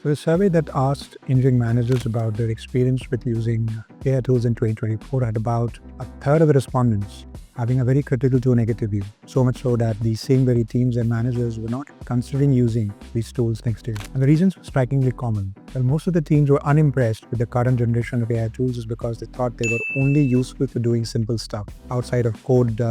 So a survey that asked engineering managers about their experience with using AI tools in 2024 had about a third of the respondents having a very critical to negative view. So much so that these same very teams and managers were not considering using these tools next year. And the reasons were strikingly common. Well, most of the teams were unimpressed with the current generation of AI tools is because they thought they were only useful for doing simple stuff. Outside of code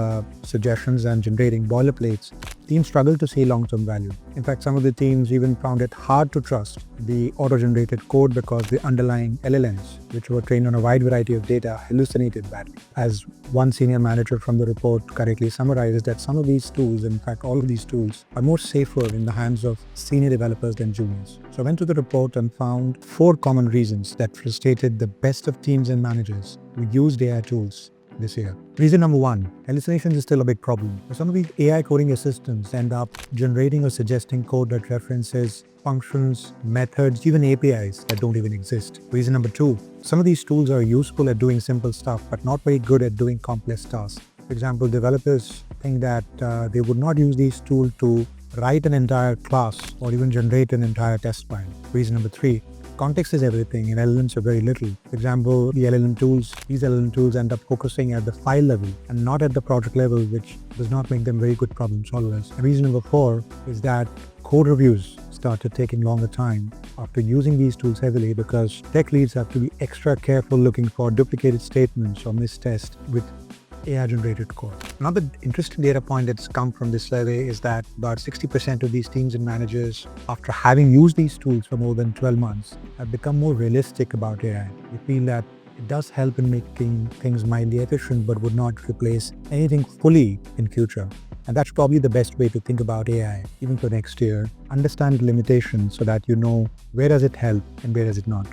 suggestions and generating boilerplates, teams struggled to see long-term value. In fact, some of the teams even found it hard to trust the auto-generated code because the underlying LLMs, which were trained on a wide variety of data, hallucinated badly. As one senior manager from the report correctly summarized, that some of these tools, in fact all of these tools, are more safer in the hands of senior developers than juniors. So I went to the report and found 4 common reasons that frustrated the best of teams and managers who used AI tools this year. Reason number 1, hallucination is still a big problem. Some of these AI coding assistants end up generating or suggesting code that references functions, methods, even APIs that don't even exist. Reason number 2, some of these tools are useful at doing simple stuff, but not very good at doing complex tasks. For example, developers think that they would not use these tools to write an entire class or even generate an entire test file. Reason number 3, context is everything and LLMs are very little. For example, these LLM tools end up focusing at the file level and not at the project level, which does not make them very good problem solvers. And reason number 4 is that code reviews started taking longer time after using these tools heavily because tech leads have to be extra careful looking for duplicated statements or mistests with AI-generated code. Another interesting data point that's come from this survey is that about 60% of these teams and managers, after having used these tools for more than 12 months, have become more realistic about AI. They feel that it does help in making things mildly efficient, but would not replace anything fully in future. And that's probably the best way to think about AI, even for next year. Understand the limitations so that you know where does it help and where does it not.